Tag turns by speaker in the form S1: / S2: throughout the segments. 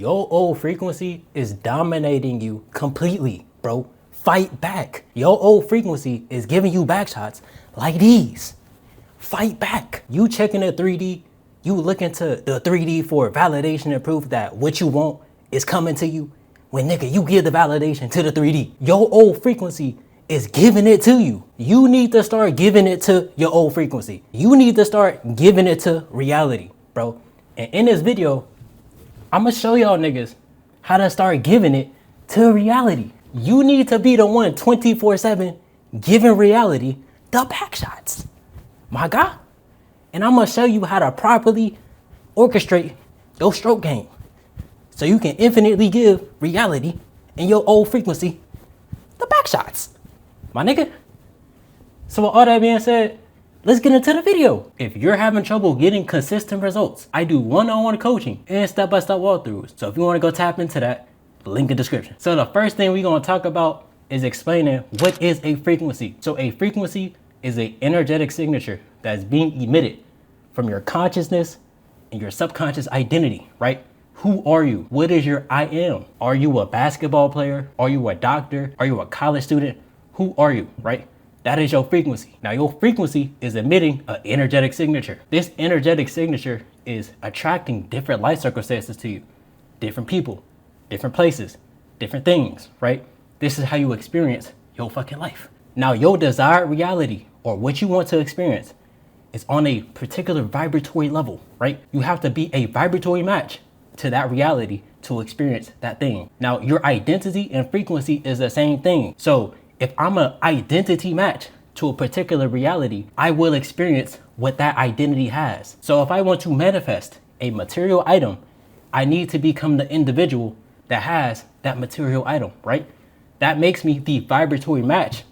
S1: Your old frequency is dominating you completely, bro. Fight back. Your old frequency is giving you back shots like these. Fight back. You checking the 3D, you looking to the 3D for validation and proof that what you want is coming to you. When nigga, you give the validation to the 3D. Your old frequency is giving it to you. You need to start giving it to your old frequency. You need to start giving it to reality, bro. And in this video, I'm gonna show y'all niggas how to start giving it to reality. You need to be the one 24/7 giving reality the back shots, my guy. And I'm gonna show you how to properly orchestrate your stroke game so you can infinitely give reality and your old frequency the back shots, my nigga. So with all that being said, let's get into the video. If you're having trouble getting consistent results, I do one-on-one coaching and step-by-step walkthroughs. So if you want to go tap into that, link in the description. So the first thing we're going to talk about is explaining what is a frequency. So a frequency is an energetic signature that's being emitted from your consciousness and your subconscious identity, right? Who are you? What is your I am? Are you a basketball player? Are you a doctor? Are you a college student? Who are you, right? That is your frequency. Now your frequency is emitting an energetic signature. This energetic signature is attracting different life circumstances to you, different people, different places, different things, right? This is how you experience your fucking life. Now your desired reality or what you want to experience is on a particular vibratory level, right? You have to be a vibratory match to that reality to experience that thing. Now your identity and frequency is the same thing. So if I'm an identity match to a particular reality, I will experience what that identity has. So if I want to manifest a material item, I need to become the individual that has that material item, right? That makes me the vibratory match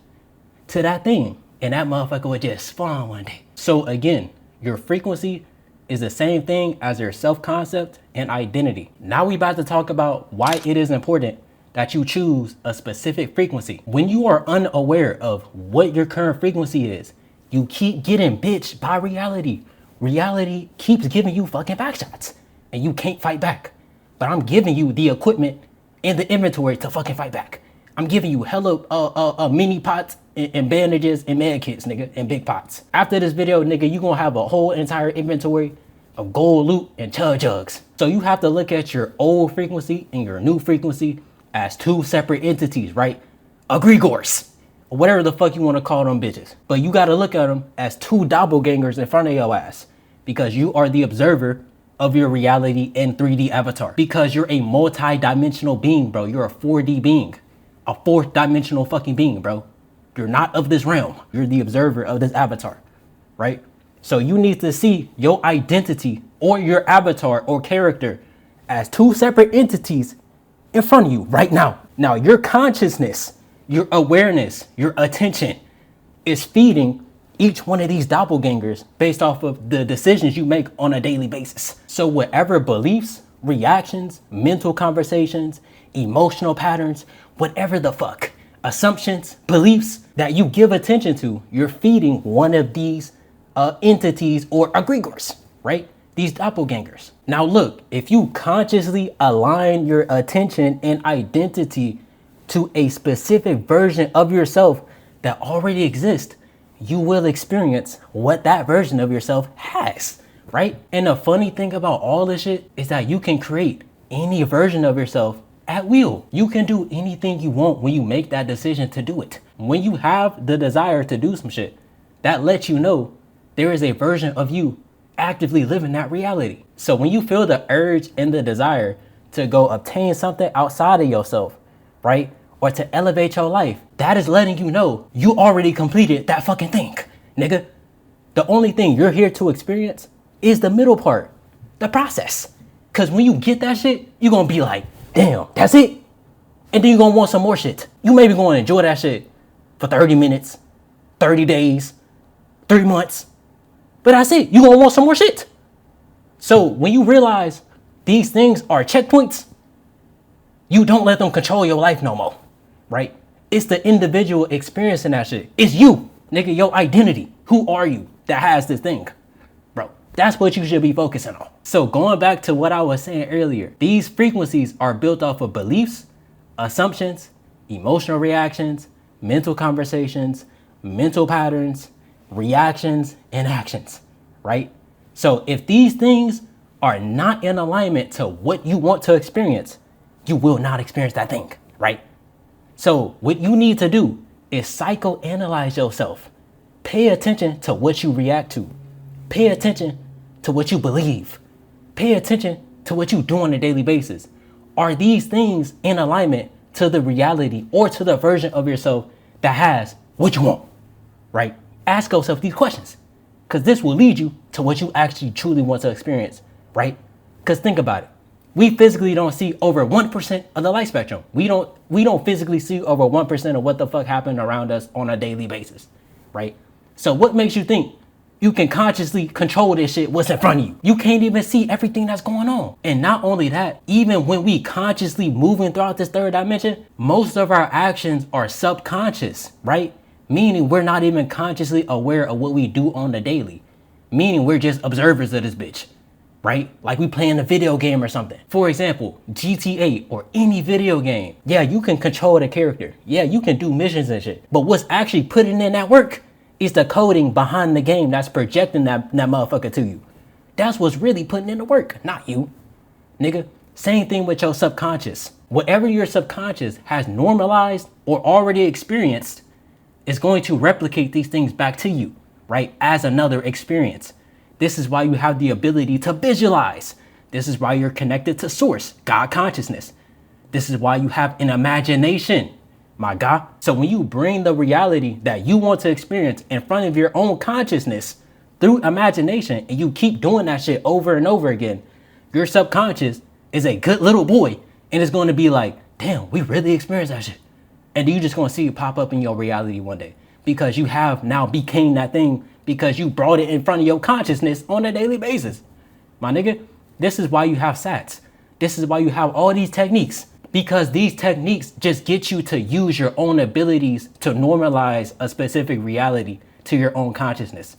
S1: to that thing. And that motherfucker would just spawn one day. So again, your frequency is the same thing as your self-concept and identity. Now we about to talk about why it is important that you choose a specific frequency. When you are unaware of what your current frequency is, you keep getting bitched by reality. Reality keeps giving you fucking back shots and you can't fight back. But I'm giving you the equipment and the inventory to fucking fight back. I'm giving you hella mini pots and bandages and med kits, nigga, and big pots. After this video, nigga, you gonna have a whole entire inventory of gold loot and chug jugs. So you have to look at your old frequency and your new frequency as two separate entities, right? Egregores, or whatever the fuck you want to call them bitches. But you got to look at them as two doppelgangers in front of your ass because you are the observer of your reality in 3D avatar. Because you're a multi-dimensional being, bro. You're a 4D being, a fourth dimensional fucking being, bro. You're not of this realm. You're the observer of this avatar, right? So you need to see your identity or your avatar or character as two separate entities in front of you right now. Now your consciousness, your awareness, your attention is feeding each one of these doppelgangers based off of the decisions you make on a daily basis. So whatever beliefs, reactions, mental conversations, emotional patterns, whatever the fuck, assumptions, beliefs that you give attention to, you're feeding one of these entities or egregores, right? These doppelgangers. Now look, if you consciously align your attention and identity to a specific version of yourself that already exists, you will experience what that version of yourself has, right? And the funny thing about all this shit is that you can create any version of yourself at will. You can do anything you want when you make that decision to do it. When you have the desire to do some shit, that lets you know there is a version of you actively living that reality. So when you feel the urge and the desire to go obtain something outside of yourself, right? Or to elevate your life, that is letting you know you already completed that fucking thing, nigga. The only thing you're here to experience is the middle part, the process. Cause when you get that shit, you're gonna be like, damn, that's it. And then you're gonna want some more shit. You maybe gonna enjoy that shit for 30 minutes, 30 days, 3 months. But that's it. You're going to want some more shit. So when you realize these things are checkpoints, you don't let them control your life no more, right? It's the individual experiencing that shit. It's you, nigga, your identity. Who are you that has this thing? Bro, That's what you should be focusing on. So going back to what I was saying earlier, these frequencies are built off of beliefs, assumptions, emotional reactions, mental conversations, mental patterns, reactions, and actions, right? So if these things are not in alignment to what you want to experience, you will not experience that thing, right? So what you need to do is psychoanalyze yourself. Pay attention to what you react to. Pay attention to what you believe. Pay attention to what you do on a daily basis. Are these things in alignment to the reality or to the version of yourself that has what you want, right? Ask yourself these questions, because this will lead you to what you actually truly want to experience, right? Because think about it. We physically don't see over 1% of the light spectrum. We don't physically see over 1% of what the fuck happened around us on a daily basis, right? So what makes you think you can consciously control this shit, what's in front of you? You can't even see everything that's going on. And not only that, even when we consciously moving throughout this third dimension, most of our actions are subconscious, right? Meaning we're not even consciously aware of what we do on the daily. Meaning we're just observers of this bitch, right? Like we playing a video game or something. For example, GTA or any video game. Yeah, you can control the character. Yeah, you can do missions and shit. But what's actually putting in that work is the coding behind the game that's projecting that motherfucker to you. That's what's really putting in the work, not you, nigga. Same thing with your subconscious. Whatever your subconscious has normalized or already experienced is going to replicate these things back to you, right? As another experience. This is why you have the ability to visualize. This is why you're connected to source, God consciousness. This is why you have an imagination, my God. So when you bring the reality that you want to experience in front of your own consciousness through imagination, and you keep doing that shit over and over again, your subconscious is a good little boy and it's going to be like, damn, we really experienced that shit. And you just going to see it pop up in your reality one day because you have now became that thing because you brought it in front of your consciousness on a daily basis. My nigga, this is why you have SATs. This is why you have all these techniques, because these techniques just get you to use your own abilities to normalize a specific reality to your own consciousness.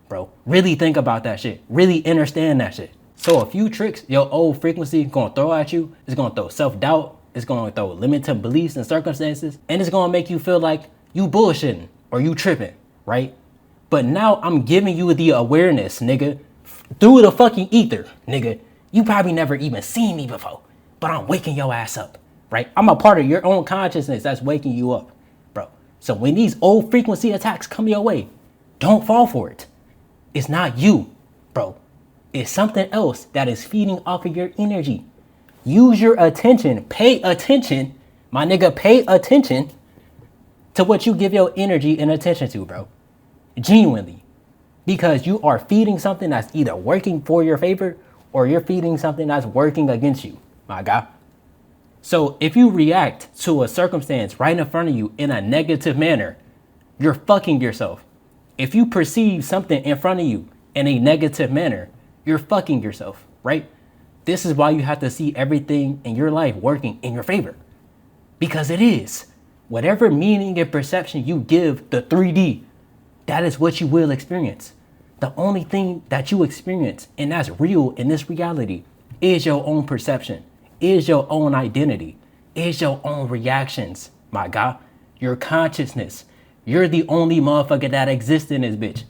S1: Bro, really think about that shit. Really understand that shit. So a few tricks your old frequency gonna throw at you is gonna throw self-doubt. It's gonna throw limited beliefs and circumstances. And it's gonna make you feel like you bullshitting or you tripping, right? But now I'm giving you the awareness, nigga, through the fucking ether, nigga. You probably never even seen me before, but I'm waking your ass up, right? I'm a part of your own consciousness that's waking you up, bro. So when these old frequency attacks come your way, don't fall for it. It's not you, bro. It's something else that is feeding off of your energy. Use your attention. Pay attention, my nigga. Pay attention to what you give your energy and attention to, bro. Genuinely. Because you are feeding something that's either working for your favor or you're feeding something that's working against you, my guy. So if you react to a circumstance right in front of you in a negative manner, you're fucking yourself. If you perceive something in front of you in a negative manner, you're fucking yourself, right? This is why you have to see everything in your life working in your favor. Because it is. Whatever meaning and perception you give the 3D, that is what you will experience. The only thing that you experience and that's real in this reality is your own perception, is your own identity, is your own reactions, my God. Your consciousness. You're the only motherfucker that exists in this bitch.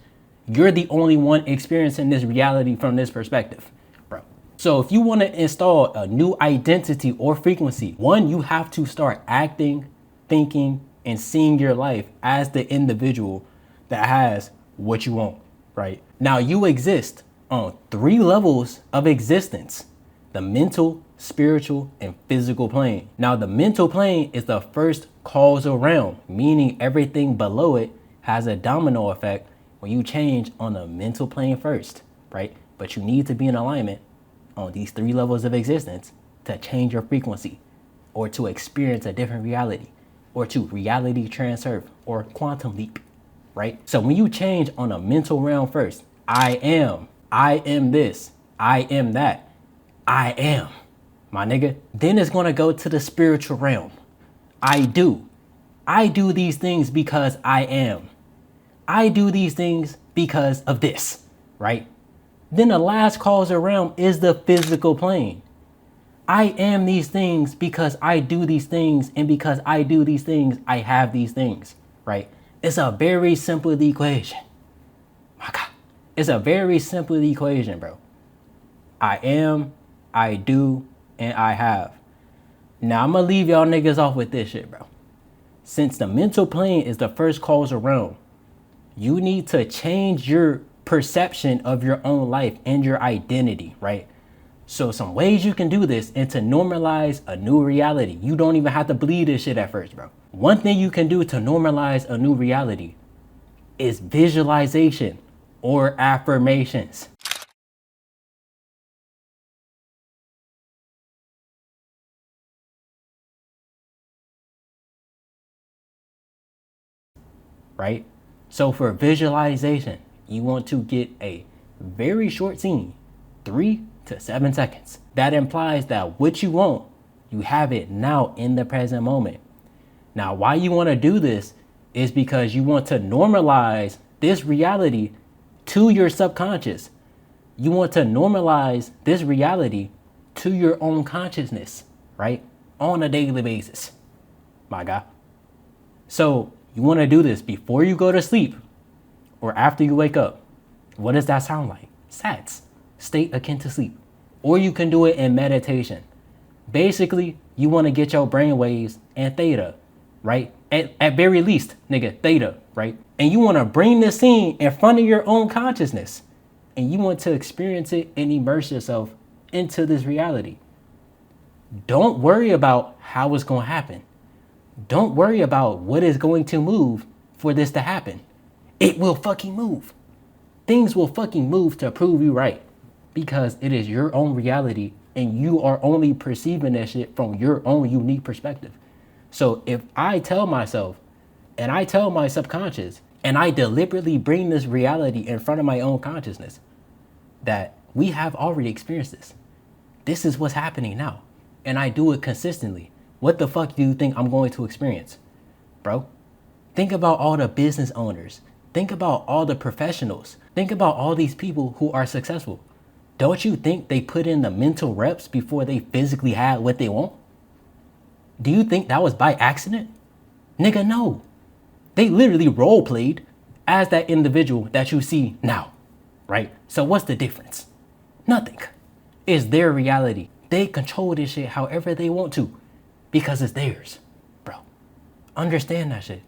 S1: You're the only one experiencing this reality from this perspective, bro. So if you want to install a new identity or frequency, one, you have to start acting, thinking, and seeing your life as the individual that has what you want, right? Now you exist on 3 levels of existence: the mental, spiritual, and physical plane. Now the mental plane is the first causal realm, meaning everything below it has a domino effect when you change on the mental plane first, right? But you need to be in alignment on these 3 levels of existence to change your frequency or to experience a different reality or to reality transfer or quantum leap, right? So when you change on a mental realm first, I am this, I am that, I am, my nigga. Then it's gonna go to the spiritual realm. I do these things because I am. I do these things because of this, right? Then the last causal realm is the physical plane. I am these things because I do these things, and because I do these things, I have these things, right? It's a very simple equation. My God. It's a very simple equation, bro. I am, I do, and I have. Now I'm gonna leave y'all niggas off with this shit, bro. Since the mental plane is the first causal realm, you need to change your perception of your own life and your identity, right? So some ways you can do this and to normalize a new reality. You don't even have to believe this shit at first, bro. One thing you can do to normalize a new reality is visualization or affirmations. Right? So for visualization, you want to get a very short scene, 3 to 7 seconds. That implies that what you want, you have it now in the present moment. Now, why you want to do this is because you want to normalize this reality to your subconscious. You want to normalize this reality to your own consciousness, right? On a daily basis, my God. So you want to do this before you go to sleep or after you wake up. What does that sound like? SATS, state akin to sleep. Or you can do it in meditation. Basically, you want to get your brain waves and theta, right? At very least, nigga, theta, right? And you want to bring this scene in front of your own consciousness. And you want to experience it and immerse yourself into this reality. Don't worry about how it's going to happen. Don't worry about what is going to move for this to happen. It will fucking move. Things will fucking move to prove you right. Because it is your own reality and you are only perceiving that shit from your own unique perspective. So if I tell myself and I tell my subconscious and I deliberately bring this reality in front of my own consciousness that we have already experienced this. This is what's happening now. And I do it consistently. What the fuck do you think I'm going to experience, bro? Think about all the business owners. Think about all the professionals. Think about all these people who are successful. Don't you think they put in the mental reps before they physically had what they want? Do you think that was by accident? Nigga, no. They literally role played as that individual that you see now, right? So what's the difference? Nothing. It's their reality. They control this shit however they want to because it's theirs, bro. Understand that shit.